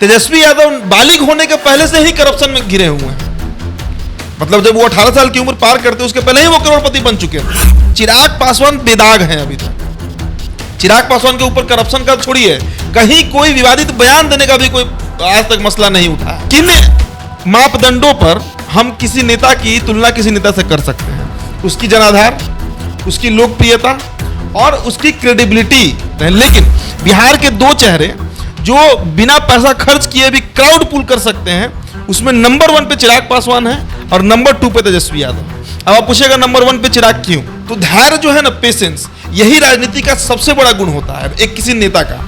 तेजस्वी यादव बालिग होने के पहले से ही करप्शन में घिरे हुए हैं। मतलब जब वो 18 साल की उम्र पार करते उसके पहले ही वो करोड़पति बन चुके थे। चिराग पासवान बेदाग हैं अभी तक। चिराग पासवान के ऊपर करप्शन का छोड़िए, कहीं कोई विवादित बयान देने का भी कोई आज तक मसला नहीं उठा है। किन मापदंडों पर हम किसी नेता की तुलना किसी नेता से कर सकते हैं? उसकी जनाधार, उसकी लोकप्रियता और उसकी क्रेडिबिलिटी। लेकिन बिहार के दो चेहरे जो बिना पैसा खर्च किए भी क्राउड पुल कर सकते हैं, उसमें नंबर 1 पे चिराग पासवान है और नंबर 2 पे तेजस्वी यादव। अब आप पूछेगा नंबर 1 पे चिराग क्यों? तो धैर्य जो है ना, पेशेंस, यही राजनीति का सबसे बड़ा गुण होता है एक किसी नेता का।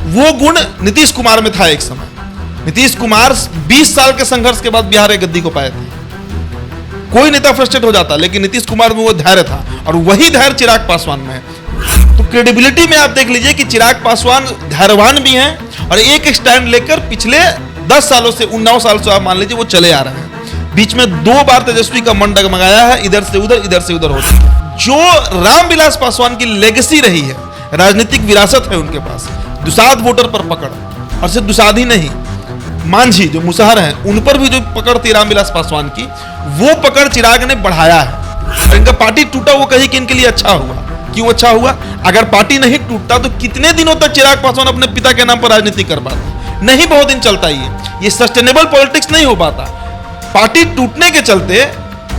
वो गुण नीतीश कुमार में था एक समय। नीतीश कुमार 20 साल के संघर्ष के बाद बिहार की गद्दी को पाए थे। कोई नेता फ्रस्ट्रेट हो जाता, लेकिन नीतीश कुमार में वो धैर्य था और वही धैर्य चिराग पासवान में है। तो क्रेडिबिलिटी में आप देख लीजिए कि चिराग पासवान धैर्यवान भी हैं और एक स्टैंड लेकर पिछले 10 सालों से 19 साल से आप मान लीजिए वो चले आ रहे हैं। बीच में 2 बार तेजस्वी का मन डगमगाया है, इधर से उधर होता है। जो रामविलास पासवान की लेगेसी रही है, राजनीतिक विरासत है उनके पास, दुसाध वोटर पर पकड़, और सिर्फ दुसाध ही नहीं, मांझी जो मुसहर हैं उन पर भी जो पकड़ थी रामविलास पासवान की, वो पकड़ चिराग ने बढ़ाया है। इनका पार्टी टूटा वो कहीं कि इनके लिए अच्छा हुआ। क्यों अच्छा हुआ? अगर पार्टी नहीं टूटता तो कितने दिनों तक चिराग पासवान अपने पिता के नाम पर राजनीति कर पाते? नहीं, बहुत दिन चलता ही है। ये सस्टेनेबल पॉलिटिक्स नहीं हो पाता। पार्टी टूटने के चलते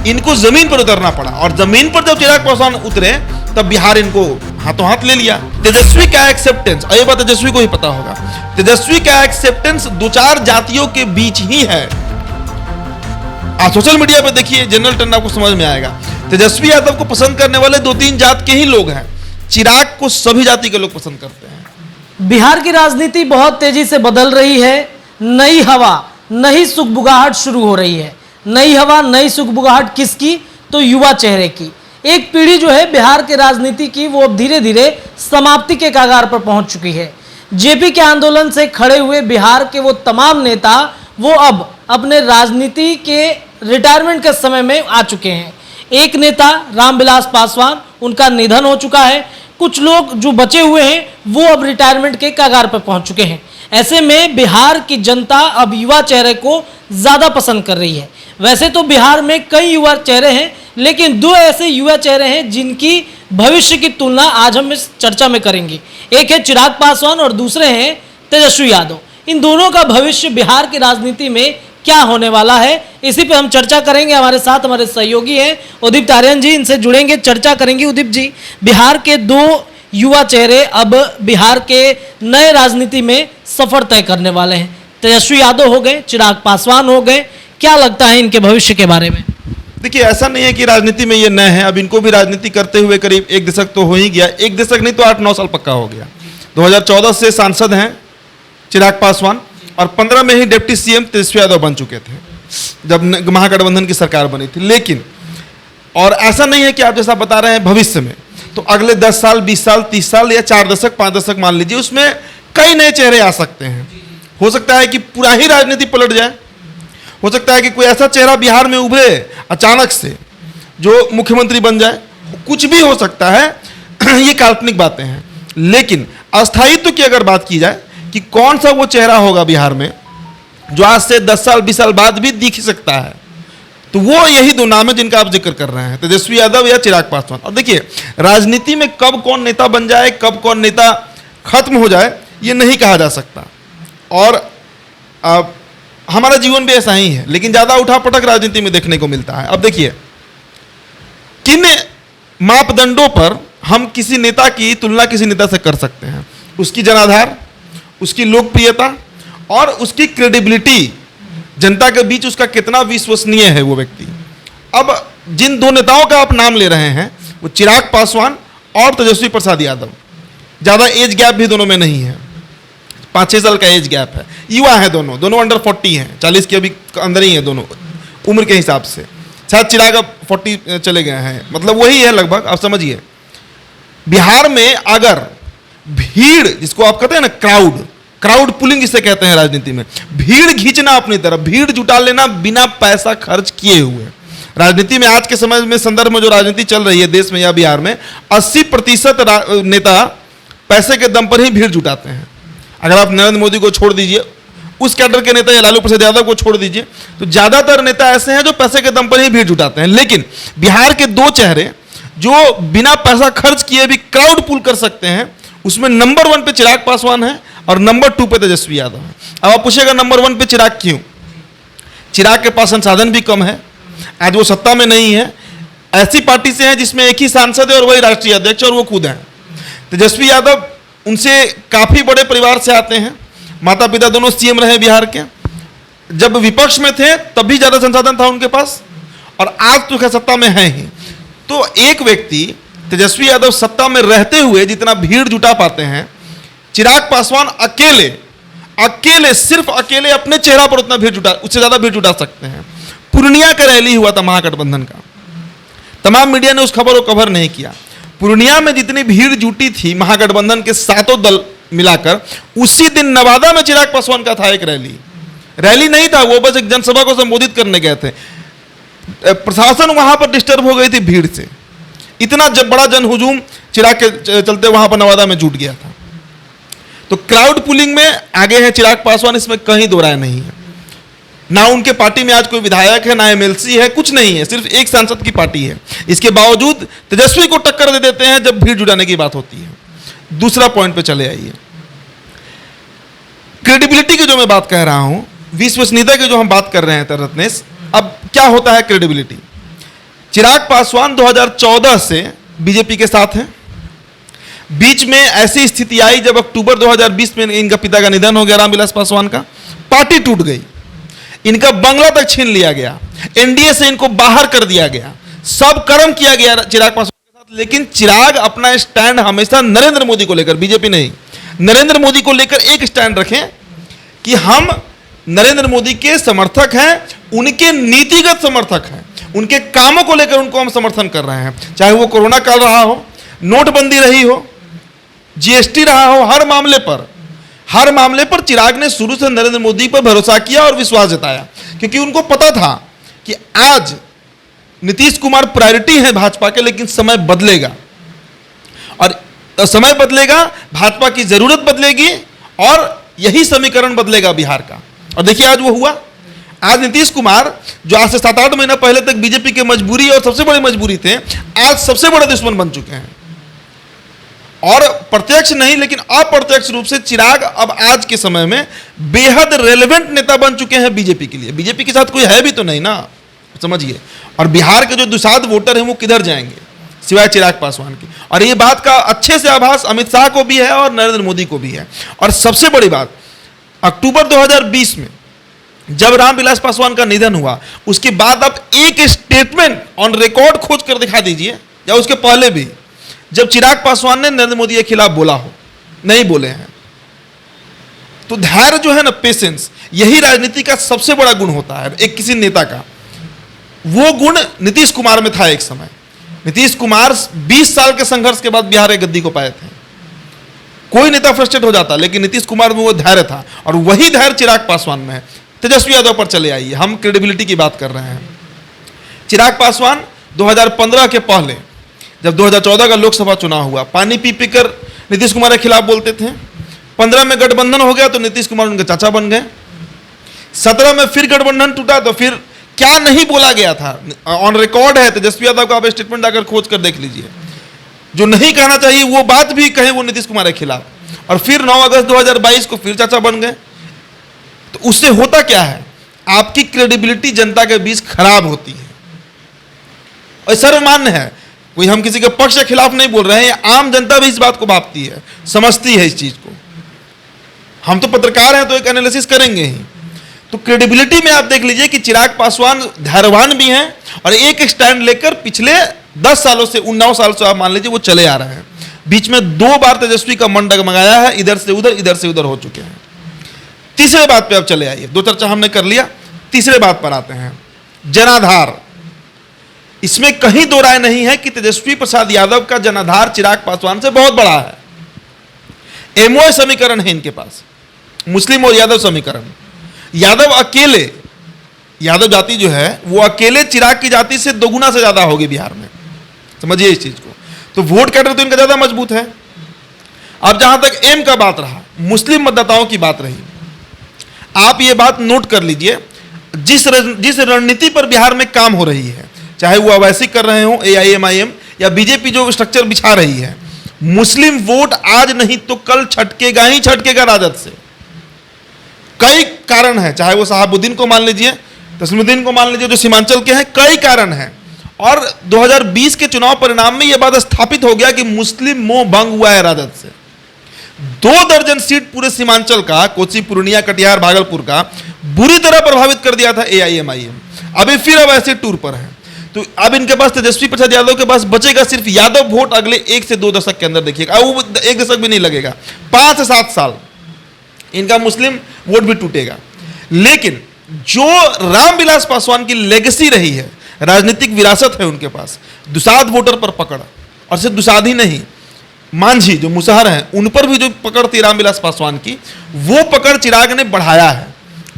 इनको जमीन पर उतरना पड़ा, और जमीन पर जब चिराग पासवान उतरे तब बिहार इनको हाथों हाथ ले लिया। तेजस्वी का एक्सेप्टेंस, और ये बात तेजस्वी को ही पता होगा, तेजस्वी का एक्सेप्टेंस 2-4 जातियों के बीच ही है। आप सोशल मीडिया पे देखिए, जनरल ट्रेंड आपको समझ में आएगा। तेजस्वी यादव को पसंद करने वाले 2-3 जात के ही लोग हैं। चिराग को सभी जाति के लोग पसंद करते हैं। बिहार की राजनीति बहुत तेजी से बदल रही है। नई हवा, नई सुगबुगाहट शुरू हो रही है। नई हवा, नई सुगबुगाहट किसकी? तो युवा चेहरे की। एक पीढ़ी जो है बिहार के राजनीति की, वो अब धीरे धीरे समाप्ति के कगार पर पहुंच चुकी है। जेपी के आंदोलन से खड़े हुए बिहार के वो तमाम नेता, वो अब अपने राजनीति के रिटायरमेंट के समय में आ चुके हैं। एक नेता रामविलास पासवान, उनका निधन हो चुका है। कुछ लोग जो बचे हुए हैं वो अब रिटायरमेंट के कगार पर पहुंच चुके हैं। ऐसे में बिहार की जनता अब युवा चेहरे को ज़्यादा पसंद कर रही है। वैसे तो बिहार में कई युवा चेहरे हैं, लेकिन 2 ऐसे युवा चेहरे हैं जिनकी भविष्य की तुलना आज हम इस चर्चा में करेंगे। एक है चिराग पासवान और दूसरे हैं तेजस्वी यादव। इन दोनों का भविष्य बिहार की राजनीति में क्या होने वाला है, इसी पे हम चर्चा करेंगे। हमारे साथ हमारे सहयोगी हैं उदित आर्यन जी, इनसे जुड़ेंगे, चर्चा करेंगे। उदित जी, बिहार के 2 युवा चेहरे अब बिहार के नए राजनीति में सफर तय करने वाले हैं। तेजस्वी यादव हो गए, चिराग पासवान हो गए। क्या लगता है इनके भविष्य के बारे में? देखिए, ऐसा नहीं है कि राजनीति में ये नए हैं। अब इनको भी राजनीति करते हुए करीब 1 दशक तो हो ही गया। 1 दशक नहीं तो 8-9 साल पक्का हो गया। 2014 से सांसद हैं चिराग पासवान, और 15 में ही डिप्टी सीएम तेजस्वी यादव बन चुके थे जब महागठबंधन की सरकार बनी थी। लेकिन और ऐसा नहीं है कि आप जैसा बता रहे हैं भविष्य में, तो अगले 10 साल, 20 साल, 30 साल या 4 दशक, 5 दशक मान लीजिए, उसमें कई नए चेहरे आ सकते हैं। हो सकता है कि पूरा ही राजनीति पलट जाए। हो सकता है कि कोई ऐसा चेहरा बिहार में उभरे अचानक से जो मुख्यमंत्री बन जाए। कुछ भी हो सकता है। ये काल्पनिक बातें हैं। लेकिन अस्थायित्व की अगर बात की जाए कि कौन सा वो चेहरा होगा बिहार में जो आज से 10 साल 20 साल बाद भी दिख सकता है, तो वो यही 2 नाम है जिनका आप जिक्र कर रहे हैं, तेजस्वी यादव या चिराग पासवान। और देखिए, राजनीति में कब कौन नेता बन जाए, कब कौन नेता खत्म हो जाए, ये नहीं कहा जा सकता। और हमारा जीवन भी ऐसा ही है, लेकिन ज़्यादा उठापटक राजनीति में देखने को मिलता है। अब देखिए, किन मापदंडों पर हम किसी नेता की तुलना किसी नेता से कर सकते हैं? उसकी जनाधार, उसकी लोकप्रियता और उसकी क्रेडिबिलिटी, जनता के बीच उसका कितना विश्वसनीय है वो व्यक्ति। अब जिन 2 नेताओं का आप नाम ले रहे हैं, वो चिराग पासवान और तेजस्वी प्रसाद यादव। ज़्यादा एज गैप भी दोनों में नहीं है, 5-6 साल का एज गैप है। युवा है दोनों अंडर 40 हैं, 40 के अभी अंदर ही है दोनों उम्र के हिसाब से। शायद चिराग अब 40 चले गए हैं, मतलब वही है लगभग। आप समझिए, बिहार में अगर भीड़, जिसको आप कहते हैं ना क्राउड पुलिंग जिसे कहते हैं राजनीति में, भीड़ खींचना अपनी तरफ, भीड़ जुटा लेना बिना पैसा खर्च किए हुए। राजनीति में आज के समय में संदर्भ में जो राजनीति चल रही है देश में या बिहार में, 80% नेता पैसे के दम पर ही भीड़ जुटाते हैं। अगर आप नरेंद्र मोदी को छोड़ दीजिए, उस कैडर के नेता या लालू प्रसाद यादव को छोड़ दीजिए, तो ज्यादातर नेता ऐसे हैं जो पैसे के दम पर ही भीड़ जुटाते हैं। लेकिन बिहार के दो चेहरे जो बिना पैसा खर्च किए भी क्राउड पुल कर सकते हैं, उसमें नंबर 1 पे चिराग पासवान है और नंबर 2 पे तेजस्वी यादव है। अब आप पूछेगा नंबर 1 पे चिराग क्यों? चिराग के पास संसाधन भी कम है, आज वो सत्ता में नहीं है, ऐसी पार्टी से है जिसमें एक ही सांसद है और वही राष्ट्रीय अध्यक्ष और वो खुद हैं। तेजस्वी यादव उनसे काफी बड़े परिवार से आते हैं, माता पिता दोनों सीएम रहे बिहार के, जब विपक्ष में थे तब भी ज्यादा संसाधन था उनके पास, और आज तो खैर सत्ता में है ही। तो एक व्यक्ति तेजस्वी यादव सत्ता में रहते हुए जितना भीड़ जुटा पाते हैं, चिराग पासवान अकेले सिर्फ अकेले अपने चेहरा पर उतना भीड़ जुटा, उससे ज्यादा भीड़ जुटा सकते हैं। पूर्णिया का रैली हुआ था महागठबंधन का, तमाम मीडिया ने उस खबर को कवर नहीं किया। पूर्णिया में जितनी भीड़ जुटी थी महागठबंधन के सातों दल मिलाकर, उसी दिन नवादा में चिराग पासवान का था एक रैली नहीं था, वो बस एक जनसभा को संबोधित करने गए थे। प्रशासन वहां पर डिस्टर्ब हो गई थी भीड़ से, इतना जब बड़ा जनहुजूम चिराग के चलते वहां पर नवादा में जुट गया था। तो क्राउड पुलिंग में आगे है चिराग पासवान, इसमें कहीं दो राय नहीं है। ना उनके पार्टी में आज कोई विधायक है, ना एमएलसी है, कुछ नहीं है, सिर्फ एक सांसद की पार्टी है। इसके बावजूद तेजस्वी को टक्कर दे देते हैं जब भीड़ जुटाने की बात होती है। दूसरा पॉइंट पे चले आइए, क्रेडिबिलिटी की जो मैं बात कह रहा हूं, विश्वसनीयता की जो हम बात कर रहे हैं रत्नेश, अब क्या होता है क्रेडिबिलिटी? चिराग पासवान 2014 से बीजेपी के साथ हैं। बीच में ऐसी स्थिति आई जब अक्टूबर 2020 में इनका पिता का निधन हो गया, रामविलास पासवान का, पार्टी टूट गई, इनका बंगला तक छीन लिया गया, एनडीए से इनको बाहर कर दिया गया, सब कर्म किया गया चिराग पासवान के साथ। लेकिन चिराग अपना स्टैंड हमेशा नरेंद्र मोदी को लेकर, बीजेपी नहीं, नरेंद्र मोदी को लेकर एक स्टैंड रखें कि हम नरेंद्र मोदी के समर्थक हैं, उनके नीतिगत समर्थक हैं, उनके कामों को लेकर उनको हम समर्थन कर रहे हैं। चाहे वो कोरोना काल रहा हो, नोटबंदी रही हो, जीएसटी रहा हो, हर मामले पर चिराग ने शुरू से नरेंद्र मोदी पर भरोसा किया और विश्वास जताया, क्योंकि उनको पता था कि आज नीतीश कुमार प्रायोरिटी है भाजपा के, लेकिन समय बदलेगा और समय बदलेगा, भाजपा की जरूरत बदलेगी और यही समीकरण बदलेगा बिहार का। और देखिए आज वो हुआ। आज नीतीश कुमार जो आज से 7-8 महीना पहले तक बीजेपी की मजबूरी और सबसे बड़ी मजबूरी थे, आज सबसे बड़े दुश्मन बन चुके हैं। और प्रत्यक्ष नहीं लेकिन अप्रत्यक्ष रूप से चिराग अब आज के समय में बेहद रेलेवेंट नेता बन चुके हैं बीजेपी के लिए। बीजेपी के साथ कोई है भी तो नहीं ना, समझिए। और बिहार के जो दुसाध वोटर हैं वो किधर जाएंगे सिवाय चिराग पासवान की। और ये बात का अच्छे से आभास अमित शाह को भी है और नरेंद्र मोदी को भी है। और सबसे बड़ी बात, अक्टूबर 2020 में जब रामविलास पासवान का निधन हुआ, उसके बाद आप एक स्टेटमेंट ऑन रिकॉर्ड खोज कर दिखा दीजिए, या उसके पहले भी, जब चिराग पासवान ने नरेंद्र मोदी के खिलाफ बोला हो, नहीं बोले हैं। तो धैर्य जो है ना, पेशेंस, यही राजनीति का सबसे बड़ा गुण होता है एक किसी नेता का। वो गुण नीतीश कुमार में था एक समय। नीतीश कुमार 20 साल के संघर्ष के बाद बिहार की गद्दी को पाए थे। कोई नेता फ्रस्ट्रेट हो जाता, लेकिन नीतीश कुमार में वो धैर्य था, और वही धैर्य चिराग पासवान में है। तेजस्वी यादव पर चले आइए, हम क्रेडिबिलिटी की बात कर रहे हैं। चिराग पासवान 2015 के पहले, जब 2014 का लोकसभा चुनाव हुआ, पानी पी पी कर नीतीश कुमार के खिलाफ बोलते थे। 15 में गठबंधन हो गया तो नीतीश कुमार उनके चाचा बन गए। 17 में फिर गठबंधन टूटा तो फिर क्या नहीं बोला गया था, ऑन रिकॉर्ड है। तेजस्वी यादव का आप स्टेटमेंट आकर खोज कर देख लीजिए, जो नहीं कहना चाहिए वो बात भी कहे वो नीतीश कुमार के खिलाफ। और फिर 9 अगस्त 2022 को फिर चाचा बन गए। तो उससे होता क्या है, आपकी क्रेडिबिलिटी जनता के बीच खराब होती है। और सर्वमान्य है, कोई हम किसी के पक्ष के खिलाफ नहीं बोल रहे हैं, आम जनता भी इस बात को भापती है, समझती है इस चीज को। हम तो पत्रकार हैं तो एक एनालिसिस करेंगे ही। तो क्रेडिबिलिटी में आप देख लीजिए कि चिराग पासवान धैर्यवान भी हैं और एक स्टैंड लेकर पिछले 10 सालों से 19 साल से आप मान लीजिए वो चले आ रहे हैं। बीच में 2 बार तेजस्वी का मन डगमगाया है, इधर से उधर हो चुके हैं। तीसरे बात पे अब चले आइए, 2 चर्चा हमने कर लिया, तीसरे बात पर आते हैं, जनाधार। इसमें कहीं दो राय नहीं है कि तेजस्वी प्रसाद यादव का जनाधार चिराग पासवान से बहुत बड़ा है। एमओए समीकरण है इनके पास, मुस्लिम और यादव समीकरण। यादव अकेले, यादव जाति जो है वो अकेले चिराग की जाति से 2 गुना से ज्यादा होगी बिहार में, समझिए इस चीज को। तो वोट कैडर तो इनका ज्यादा मजबूत है। अब जहां तक एम का बात रहा, मुस्लिम मतदाताओं की बात रही, आप ये बात नोट कर लीजिए, जिस रणनीति पर बिहार में काम हो रही है, चाहे वो अवैसी कर रहे हो AIMIM या बीजेपी जो स्ट्रक्चर बिछा रही है, मुस्लिम वोट आज नहीं तो कल छटकेगा ही छटकेगा राजद से। कई कारण है, चाहे वो शहाबुद्दीन को मान लीजिए, तस्लीमुद्दीन को मान लीजिए जो सीमांचल के हैं, कई कारण हैं। और 2020 के चुनाव परिणाम में यह बात स्थापित हो गया कि मुस्लिम मोह भंग हुआ है राजद से। 2 दर्जन सीट पूरे सीमांचल का, कोसी, पूर्णिया, कटिहार, भागलपुर का बुरी तरह प्रभावित कर दिया था AIMIM। अभी फिर अब ऐसे टूर पर है। तो अब इनके पास तेजस्वी प्रसाद यादव के पास बचेगा सिर्फ यादव वोट अगले 1 से 2 दशक के अंदर। देखिएगा, वो 1 दशक भी नहीं लगेगा, 5 से 7 साल इनका मुस्लिम वोट भी टूटेगा। लेकिन जो रामविलास पासवान की लेगेसी रही है, राजनीतिक विरासत है उनके पास, दुसाध वोटर पर पकड़, और सिर्फ दुसाध ही नहीं, मांझी जो मुसहर हैं उन पर भी जो पकड़ थी रामविलास पासवान की, वो पकड़ चिराग ने बढ़ाया है।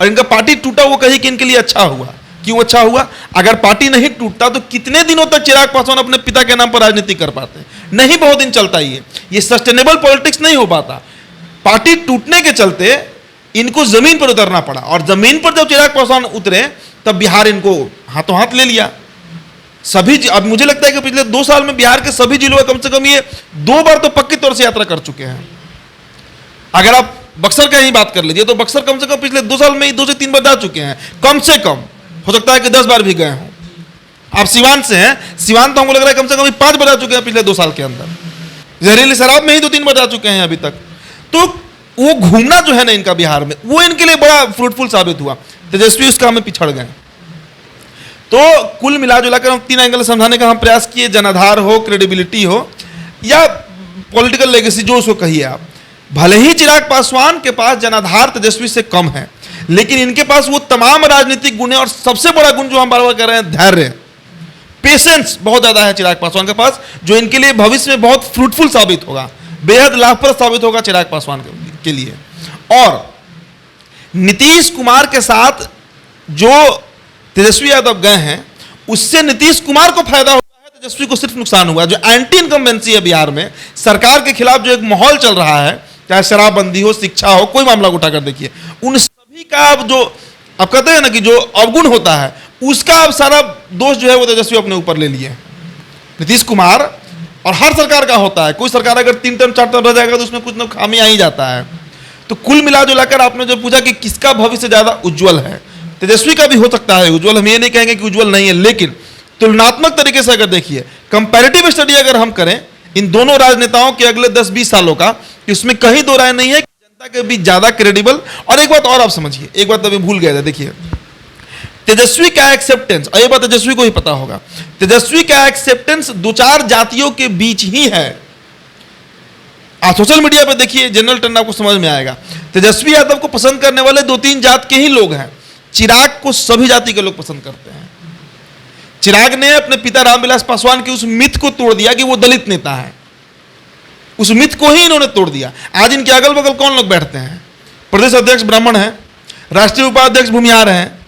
और इनका पार्टी टूटा वो कहीं कि इनके लिए अच्छा हुआ। क्यों अच्छा हुआ? अगर पार्टी नहीं टूटता तो कितने दिनों तक चिराग पासवान अपने पिता के नाम पर राजनीति कर पाते? नहीं, बहुत दिन चलता ही है। ये सस्टेनेबल पॉलिटिक्स नहीं हो पाता। पार्टी टूटने के चलते इनको जमीन पर उतरना पड़ा, और जमीन पर जब चिराग पासवान उतरे तब बिहार इनको हाथों हाथ ले लिया। सभी, अब मुझे लगता है कि पिछले 2 साल में बिहार के सभी जिलों में कम से कम ये 2 बार तो पक्की तौर से यात्रा कर चुके हैं। अगर आप बक्सर का ही बात कर लीजिए तो बक्सर कम से कम पिछले 2 साल में ही 2 से 3 बार जा चुके हैं, कम से कम। हो सकता है कि 10 बार भी गए हों। आप सिवान से हैं, सिवान तो हमको लग रहा है कम से कम 5 बार जा चुके हैं पिछले 2 साल के अंदर। जहरीली शराब में ही 2-3 बार जा चुके हैं अभी तक। तो वो घूमना जो है ना इनका बिहार में, वो इनके लिए बड़ा फ्रूटफुल साबित हुआ। तेजस्वी उसका हमें पिछड़ गए। तो कुल मिलाजुलाकर हम 3 एंगल समझाने का हम प्रयास किए, जनाधार हो, क्रेडिबिलिटी हो, या पॉलिटिकल लेगेसी, जो उसको कहिए आप। भले ही चिराग पासवान के पास जनाधार तेजस्वी से कम है, लेकिन इनके पास वो तमाम राजनीतिक गुण है, और सबसे बड़ा गुण जो हम बार बार कह रहे हैं, धैर्य, पेशेंस बहुत ज्यादा है चिराग पासवान के पास, जो इनके लिए भविष्य में बहुत फ्रूटफुल साबित होगा, बेहद लाभप्रद साबित होगा चिराग पासवान के लिए। और नीतीश कुमार के साथ जो तेजस्वी यादव गए हैं, उससे नीतीश कुमार को फायदा हुआ है, तेजस्वी को सिर्फ नुकसान हुआ। जो एंटी इनकम्बेंसी है बिहार में, सरकार के खिलाफ जो एक माहौल चल रहा है, चाहे शराबबंदी हो, शिक्षा हो, कोई मामला उठाकर देखिए, उन सभी का अब जो आप कहते हैं ना कि जो अवगुण होता है, उसका अब सारा दोष जो है वो तेजस्वी अपने ऊपर ले लिए। नीतीश कुमार, और हर सरकार का होता है, कोई सरकार अगर 3 टर्म 4 टर्म रह जाएगा तो उसमें कुछ ना खामी आ ही जाता है। तो कुल मिला जुलाकर आपने जो पूछा कि किसका भविष्य ज्यादा उज्जवल है, तेजस्वी का भी हो सकता है उज्जवल, हम ये नहीं कहेंगे कि उज्जवल नहीं है, लेकिन तुलनात्मक तरीके से अगर देखिए, कंपैरेटिव स्टडी अगर हम करें इन दोनों राजनेताओं के अगले 10-20 सालों का, इसमें कहीं दो राय नहीं है कि जनता के बीच ज्यादा क्रेडिबल। और एक बात और आप समझिए, एक बात अभी भूल गए थे, देखिए तेजस्वी का एक्सेप्टेंस, और ये बात तेजस्वी को ही पता होगा, तेजस्वी का एक्सेप्टेंस 2-4 जातियों के बीच ही है। आप सोशल मीडिया पे देखिए, जनरल ट्रेंड आपको समझ में आएगा। तेजस्वी यादव को पसंद करने वाले 2-3 जात के ही लोग हैं। चिराग को सभी जाति के लोग पसंद करते हैं। चिराग ने अपने पिता रामविलास पासवान के उस मिथ को तोड़ दिया कि वो दलित नेता है, उस मिथ को ही इन्होंने तोड़ दिया। आज इनके अगल बगल कौन लोग बैठते हैं? प्रदेश अध्यक्ष ब्राह्मण हैं, राष्ट्रीय उपाध्यक्ष भूमिहार हैं,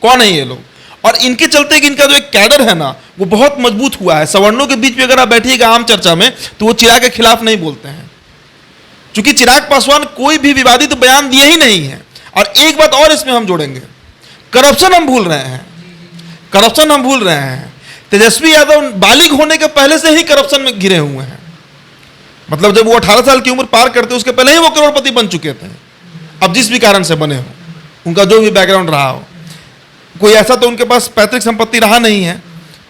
कौन है ये लोग? और इनके चलते कि इनका जो एक कैडर है ना, वो बहुत मजबूत हुआ है। सवर्णों के बीच में अगर आप बैठिएगा आम चर्चा में, तो वो चिराग के खिलाफ नहीं बोलते हैं, क्योंकि चिराग पासवान कोई भी विवादित बयान दिए ही नहीं है। और एक बात और इसमें हम जोड़ेंगे, करप्शन हम भूल रहे हैं, करप्शन हम भूल रहे हैं। तेजस्वी यादव बालिग होने के पहले से ही करप्शन में घिरे हुए हैं। मतलब जब वो 18 साल की उम्र पार करते उसके पहले ही वो करोड़पति बन चुके थे। अब जिस भी कारण से बने हो, उनका जो भी बैकग्राउंड रहा हो, कोई ऐसा तो उनके पास पैतृक संपत्ति रहा नहीं है।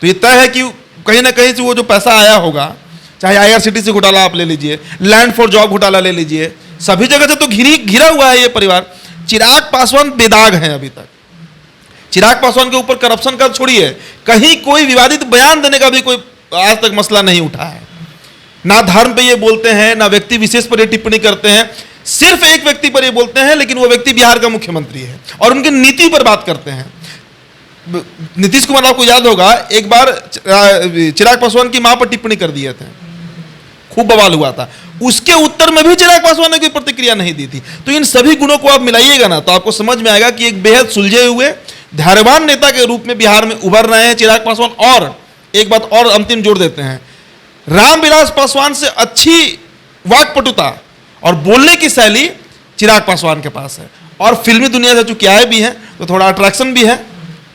तो ये तय है कि कहीं ना कहीं से वो जो पैसा आया होगा, चाहे IRCTC घोटाला आप ले लीजिए, लैंड फॉर जॉब घोटाला ले लीजिए, सभी जगह से तो घिरा हुआ है ये परिवार। चिराग पासवान बेदाग हैं अभी तक। चिराग पासवान के ऊपर करप्शन का छोड़िए, कहीं कोई विवादित बयान देने का भी कोई आज तक मसला नहीं उठा है। ना धर्म पे ये बोलते हैं, ना व्यक्ति विशेष पर ये टिप्पणी करते हैं। सिर्फ एक व्यक्ति पर ये बोलते हैं, लेकिन वो व्यक्ति बिहार का मुख्यमंत्री है, और उनकी नीति पर बात करते हैं। नीतीश कुमार, आपको याद होगा, एक बार चिराग पासवान की मां पर टिप्पणी कर दिए थे, खूब बवाल हुआ था। उसके उत्तर में भी चिराग पासवान ने कोई प्रतिक्रिया नहीं दी थी। तो इन सभी गुणों को आप मिलाइएगा ना, तो आपको समझ में आएगा कि एक बेहद सुलझे हुए धैर्यवान नेता के रूप में बिहार में उभर रहे हैं चिराग पासवान। और एक बात और अंतिम जोड़ देते हैं, रामविलास पासवान से अच्छी वाक्पटुता और बोलने की शैली चिराग पासवान के पास है। और फिल्मी दुनिया से चूंकि आए भी हैं तो थोड़ा अट्रैक्शन भी है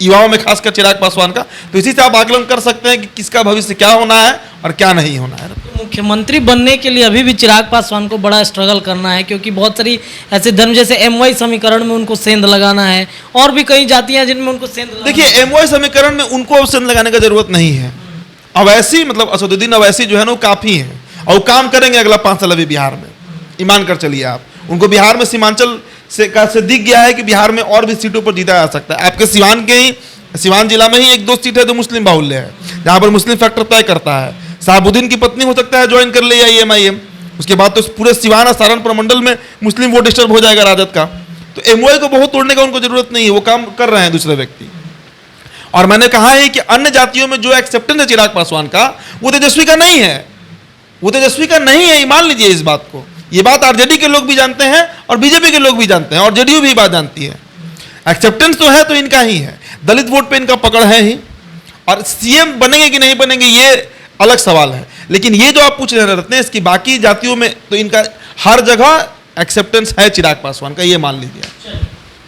युवाओं में, खासकर चिराग पासवान का। तो इसी से आप आकलन कर सकते हैं कि किसका भविष्य क्या होना है और क्या नहीं होना है। मुख्यमंत्री बनने के लिए अभी भी चिराग पासवान को बड़ा स्ट्रगल करना है, क्योंकि बहुत सारी ऐसे धर्म जैसे MY समीकरण में उनको सेंध लगाना है, और भी कई जातियां जिनमें उनको सेंध लगाना है। देखिए MY समीकरण में उनको अब सेंध लगाने का जरूरत नहीं है। अवैसी मतलब असदुद्दीन अवैसी जो है ना वो काफ़ी है और वो काम करेंगे अगला 5 साल अभी बिहार में, ईमान कर चलिए आप। उनको बिहार में सीमांचल से दिख गया है कि बिहार में और भी सीटों पर जीता जा सकता है। आपके सिवान जिला में ही 1-2 सीट है जो मुस्लिम बाहुल्य है, जहाँ पर मुस्लिम फैक्टर तय करता है। शहाबुद्दीन की पत्नी हो सकता है ज्वाइन कर ले या EMIM, उसके बाद तो पूरे सिवान और सारण प्रमंडल में मुस्लिम वोट डिस्टर्ब हो जाएगा राजद का। तो MY को बहुत तोड़ने का उनको जरूरत नहीं है, वो काम कर रहे हैं दूसरे व्यक्ति। और मैंने कहा है कि अन्य जातियों में जो एक्सेप्टेंस है चिराग पासवान का, वो तेजस्वी का नहीं है, वो तेजस्वी का नहीं है। मान लीजिए इस बात को, ये बात RJD के लोग भी जानते हैं और BJP के लोग भी जानते हैं और JDU भी बात जानती है। एक्सेप्टेंस तो है तो इनका ही है, दलित वोट पे इनका पकड़ है ही। और CM बनेंगे कि नहीं बनेंगे ये अलग सवाल है, लेकिन ये जो आप पूछ रहे रहते हैं इसकी बाकी जातियों में तो इनका हर जगह एक्सेप्टेंस है चिराग पासवान का, ये मान लीजिए।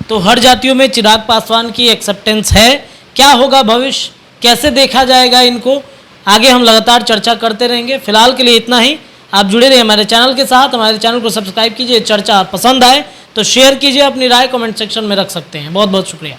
तो हर जातियों में चिराग पासवान की एक्सेप्टेंस है। क्या होगा भविष्य, कैसे देखा जाएगा इनको, आगे हम लगातार चर्चा करते रहेंगे। फिलहाल के लिए इतना ही। आप जुड़े रहिए हमारे चैनल के साथ, हमारे चैनल को सब्सक्राइब कीजिए। चर्चा पसंद आए तो शेयर कीजिए, अपनी राय कमेंट सेक्शन में रख सकते हैं। बहुत बहुत शुक्रिया।